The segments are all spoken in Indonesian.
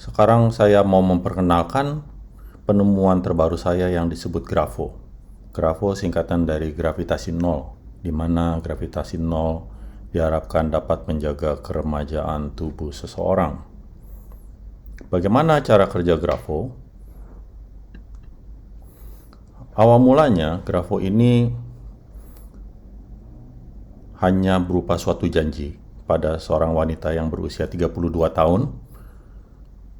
Sekarang saya mau memperkenalkan penemuan terbaru saya yang disebut GRAFO. GRAFO singkatan dari gravitasi nol, di mana gravitasi nol diharapkan dapat menjaga keremajaan tubuh seseorang. Bagaimana cara kerja GRAFO? Awal mulanya, GRAFO ini hanya berupa suatu janji pada seorang wanita yang berusia 32 tahun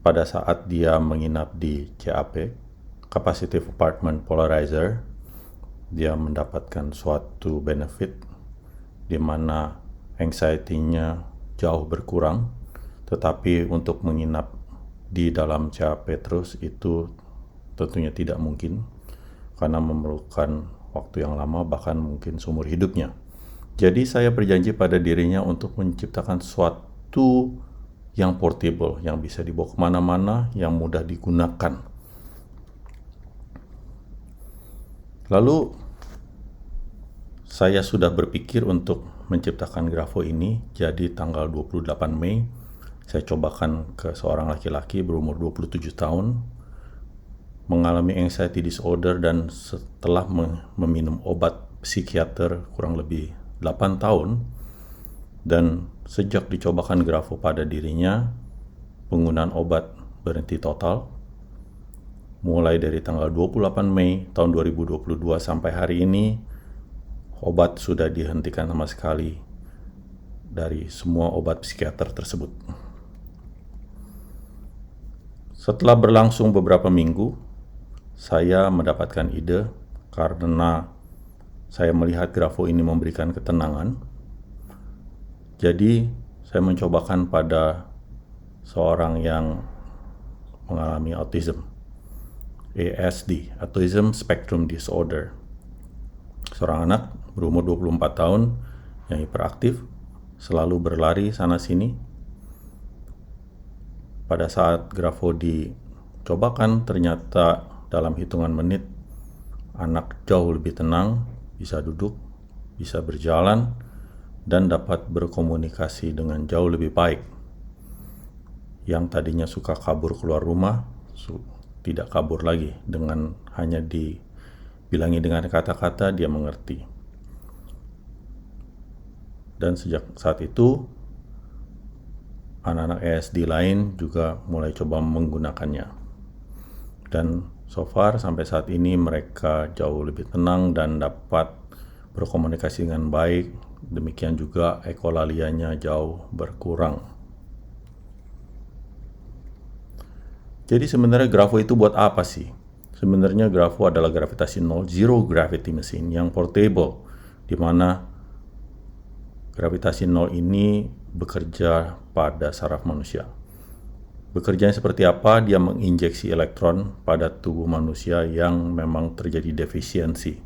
pada saat dia menginap di CAP, Capacitive Apartment Polarizer. Dia mendapatkan suatu benefit di mana anxiety-nya jauh berkurang, tetapi untuk menginap di dalam CAP terus itu tentunya tidak mungkin karena memerlukan waktu yang lama, bahkan mungkin seumur hidupnya. Jadi saya berjanji pada dirinya untuk menciptakan sesuatu yang portable, yang bisa dibawa kemana-mana, yang mudah digunakan. Lalu saya sudah berpikir untuk menciptakan GRAFO ini. Jadi tanggal 28 Mei saya cobakan ke seorang laki-laki berumur 27 tahun, mengalami anxiety disorder, dan setelah meminum obat psikiater kurang lebih 8 tahun, dan sejak dicobakan GRAFO pada dirinya, penggunaan obat berhenti total. Mulai dari tanggal 28 Mei tahun 2022 sampai hari ini, obat sudah dihentikan sama sekali dari semua obat psikiater tersebut. Setelah berlangsung beberapa minggu, saya mendapatkan ide karena saya melihat GRAFO ini memberikan ketenangan. Jadi saya mencobakan pada seorang yang mengalami autism, ASD, Autism Spectrum Disorder. Seorang anak berumur 24 tahun yang hiperaktif, selalu berlari sana-sini. Pada saat GRAFO dicobakan, ternyata dalam hitungan menit anak jauh lebih tenang, bisa duduk, bisa berjalan, dan dapat berkomunikasi dengan jauh lebih baik. Yang tadinya suka kabur keluar rumah, tidak kabur lagi. Dengan hanya dibilangi dengan kata-kata, dia mengerti. Dan sejak saat itu, anak-anak ASD lain juga mulai coba menggunakannya. Dan so far sampai saat ini mereka jauh lebih tenang dan dapat berkomunikasi dengan baik. Demikian juga ekolalianya jauh berkurang. Jadi sebenarnya GRAFO itu buat apa sih? Sebenarnya GRAFO adalah gravitasi nol, zero gravity machine yang portable, di mana gravitasi nol ini bekerja pada saraf manusia. Bekerjanya seperti apa? Dia menginjeksi elektron pada tubuh manusia yang memang terjadi defisiensi.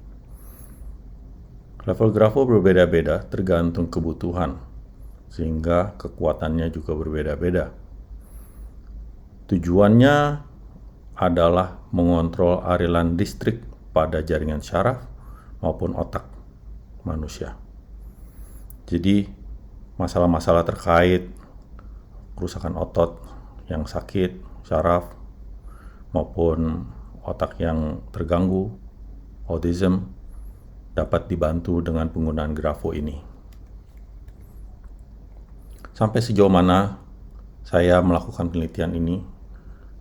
Level GRAFO berbeda-beda tergantung kebutuhan, sehingga kekuatannya juga berbeda-beda. Tujuannya adalah mengontrol aliran listrik pada jaringan syaraf maupun otak manusia. Jadi masalah-masalah terkait kerusakan otot yang sakit, syaraf, maupun otak yang terganggu, autism, dapat dibantu dengan penggunaan GRAFO ini. Sampai sejauh mana saya melakukan penelitian ini?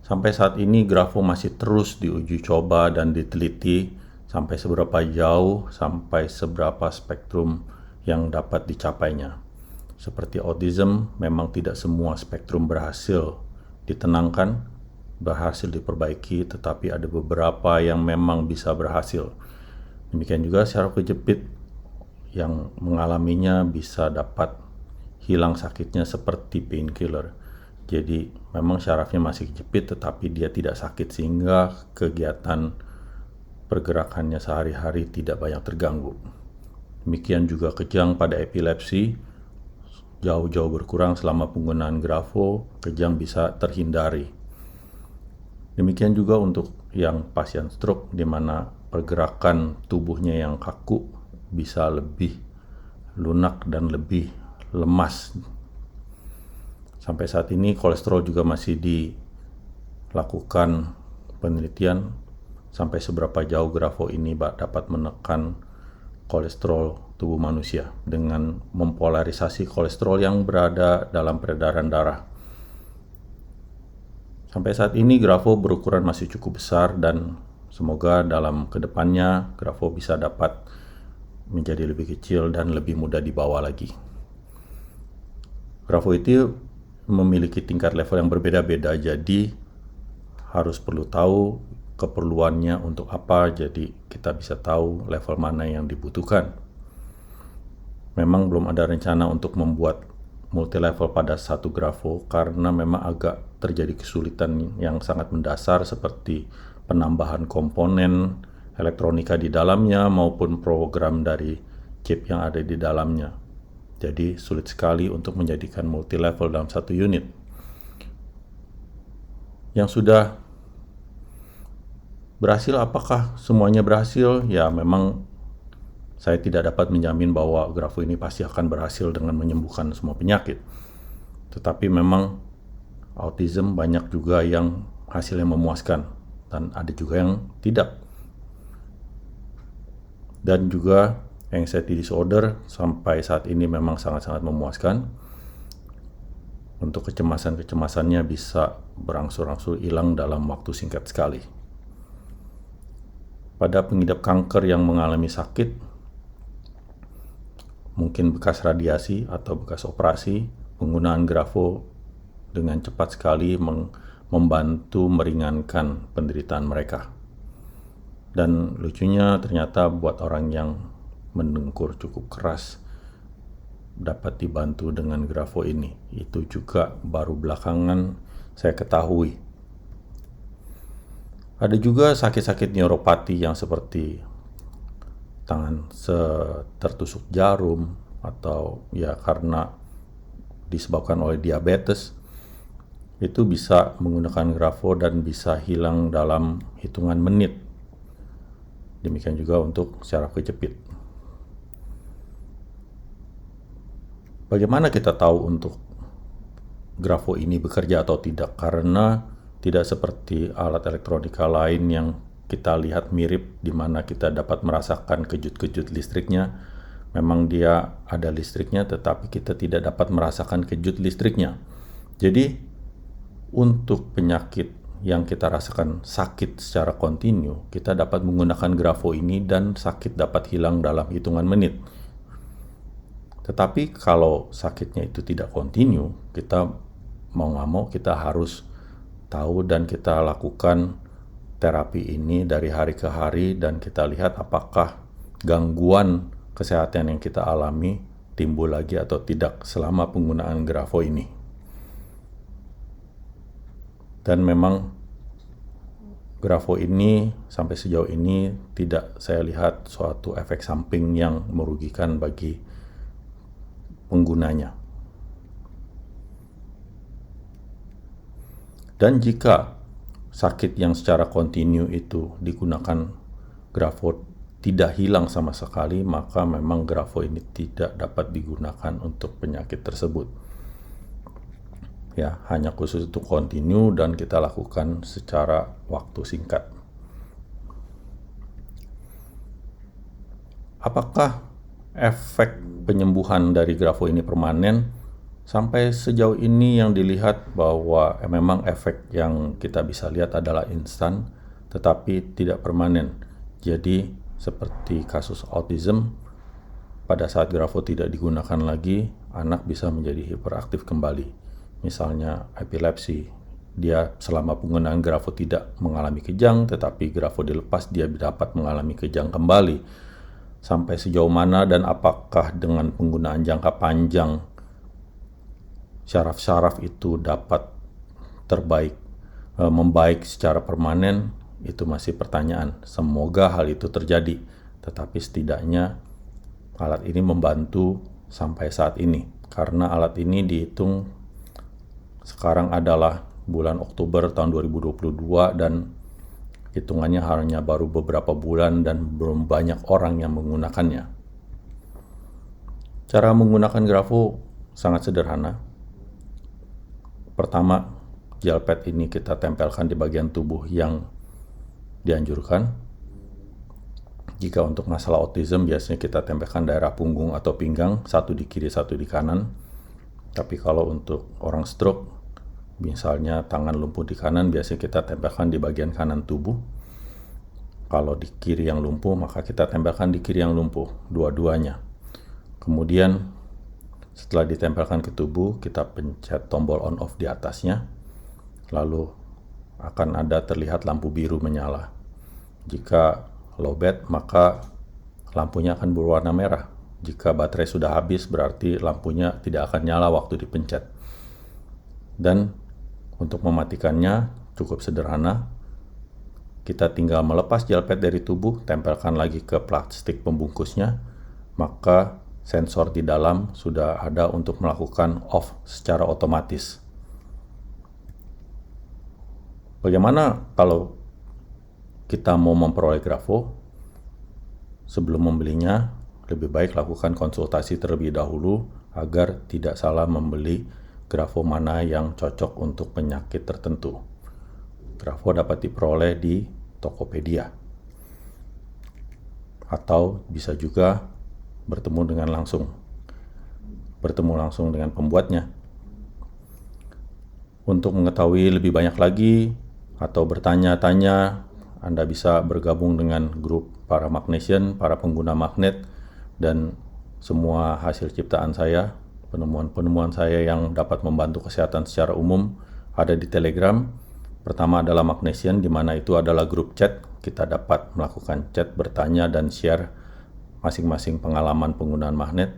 Sampai saat ini GRAFO masih terus diuji coba dan diteliti sampai seberapa jauh, sampai seberapa spektrum yang dapat dicapainya. Seperti autism, memang tidak semua spektrum berhasil ditenangkan, berhasil diperbaiki, tetapi ada beberapa yang memang bisa berhasil. Demikian juga syaraf kejepit yang mengalaminya bisa dapat hilang sakitnya seperti painkiller. Jadi memang syarafnya masih kejepit tetapi dia tidak sakit, sehingga kegiatan pergerakannya sehari-hari tidak banyak terganggu. Demikian juga kejang pada epilepsi jauh-jauh berkurang selama penggunaan GRAFO, kejang bisa terhindari. Demikian juga untuk yang pasien stroke, di mana pergerakan tubuhnya yang kaku bisa lebih lunak dan lebih lemas. Sampai saat ini kolesterol juga masih lakukan penelitian sampai seberapa jauh grafo ini dapat menekan kolesterol tubuh manusia dengan mempolarisasi kolesterol yang berada dalam peredaran darah. Sampai saat ini grafo berukuran masih cukup besar dan semoga dalam kedepannya grafo bisa dapat menjadi lebih kecil dan lebih mudah dibawa lagi. Grafo itu memiliki tingkat level yang berbeda-beda, jadi harus perlu tahu keperluannya untuk apa, jadi kita bisa tahu level mana yang dibutuhkan. Memang belum ada rencana untuk membuat multi level pada satu grafo karena memang agak terjadi kesulitan yang sangat mendasar seperti penambahan komponen elektronika di dalamnya maupun program dari chip yang ada di dalamnya. Jadi sulit sekali untuk menjadikan multi level dalam satu unit. Yang sudah berhasil, apakah semuanya berhasil? Ya memang saya tidak dapat menjamin bahwa grafo ini pasti akan berhasil dengan menyembuhkan semua penyakit. Tetapi memang autism banyak juga yang hasilnya memuaskan dan ada juga yang tidak. Dan juga anxiety disorder sampai saat ini memang sangat-sangat memuaskan. Untuk kecemasan-kecemasannya bisa berangsur-angsur hilang dalam waktu singkat sekali. Pada pengidap kanker yang mengalami sakit, mungkin bekas radiasi atau bekas operasi, penggunaan grafo dengan cepat sekali membantu meringankan penderitaan mereka. Dan lucunya ternyata buat orang yang mendengkur cukup keras dapat dibantu dengan grafo ini. Itu juga baru belakangan saya ketahui. Ada juga sakit-sakit neuropati yang seperti tangan tertusuk jarum atau ya karena disebabkan oleh diabetes, itu bisa menggunakan grafo dan bisa hilang dalam hitungan menit. Demikian juga untuk syaraf kejepit. Bagaimana kita tahu untuk grafo ini bekerja atau tidak? Karena tidak seperti alat elektronika lain yang kita lihat mirip, di mana kita dapat merasakan kejut-kejut listriknya. Memang dia ada listriknya, tetapi kita tidak dapat merasakan kejut listriknya. Jadi, untuk penyakit yang kita rasakan sakit secara kontinu, kita dapat menggunakan grafo ini dan sakit dapat hilang dalam hitungan menit. Tetapi kalau sakitnya itu tidak kontinu, kita mau nggak mau kita harus tahu dan kita lakukan terapi ini dari hari ke hari dan kita lihat apakah gangguan kesehatan yang kita alami timbul lagi atau tidak selama penggunaan grafo ini. Dan memang grafo ini sampai sejauh ini tidak saya lihat suatu efek samping yang merugikan bagi penggunanya. Dan jika sakit yang secara kontinu itu digunakan grafo tidak hilang sama sekali, maka memang grafo ini tidak dapat digunakan untuk penyakit tersebut. Ya, hanya khusus untuk kontinu dan kita lakukan secara waktu singkat. Apakah efek penyembuhan dari grafo ini permanen? Sampai sejauh ini yang dilihat bahwa memang efek yang kita bisa lihat adalah instan, tetapi tidak permanen. Jadi seperti kasus autism, pada saat grafo tidak digunakan lagi, anak bisa menjadi hiperaktif kembali. Misalnya epilepsi, dia selama penggunaan grafo tidak mengalami kejang, tetapi grafo dilepas dia dapat mengalami kejang kembali. Sampai sejauh mana dan apakah dengan penggunaan jangka panjang syaraf-syaraf itu dapat membaik secara permanen, itu masih pertanyaan. Semoga hal itu terjadi, tetapi setidaknya alat ini membantu sampai saat ini. Karena alat ini dihitung sekarang adalah bulan Oktober tahun 2022 dan hitungannya hanya baru beberapa bulan dan belum banyak orang yang menggunakannya. Cara menggunakan grafo sangat sederhana. Pertama, gel pad ini kita tempelkan di bagian tubuh yang dianjurkan. Jika untuk masalah autism biasanya kita tempelkan daerah punggung atau pinggang, satu di kiri, satu di kanan. Tapi kalau untuk orang stroke, misalnya tangan lumpuh di kanan, biasanya kita tempelkan di bagian kanan tubuh. Kalau di kiri yang lumpuh, maka kita tempelkan di kiri yang lumpuh, dua-duanya. Kemudian setelah ditempelkan ke tubuh, kita pencet tombol on off di atasnya, lalu akan ada terlihat lampu biru menyala. Jika lowbat, maka lampunya akan berwarna merah. Jika baterai sudah habis, berarti lampunya tidak akan nyala waktu dipencet. Dan untuk mematikannya cukup sederhana. Kita tinggal melepas gel pad dari tubuh, tempelkan lagi ke plastik pembungkusnya, maka sensor di dalam sudah ada untuk melakukan off secara otomatis. Bagaimana kalau kita mau memperoleh grafo? Sebelum membelinya, lebih baik lakukan konsultasi terlebih dahulu agar tidak salah membeli grafo mana yang cocok untuk penyakit tertentu. Grafo dapat diperoleh di Tokopedia, atau bisa juga bertemu langsung dengan pembuatnya. Untuk mengetahui lebih banyak lagi atau bertanya-tanya, Anda bisa bergabung dengan grup para magnesian, para pengguna magnet, dan semua hasil ciptaan saya, penemuan-penemuan saya yang dapat membantu kesehatan secara umum ada di Telegram. Pertama adalah Magnesian, di mana itu adalah grup chat. Kita dapat melakukan chat, bertanya, dan share masing-masing pengalaman penggunaan magnet.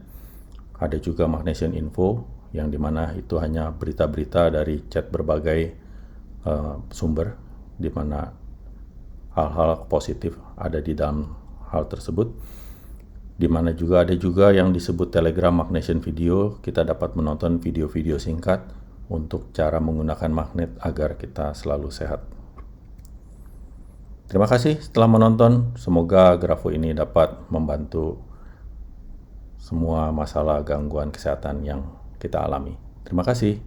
Ada juga Magnesian Info, yang dimana itu hanya berita-berita dari chat berbagai sumber, di mana hal-hal positif ada di dalam hal tersebut. Di mana juga ada yang disebut Telegram Magnesian Video. Kita dapat menonton video-video singkat untuk cara menggunakan magnet agar kita selalu sehat. Terima kasih setelah menonton. Semoga grafo ini dapat membantu semua masalah gangguan kesehatan yang kita alami. Terima kasih.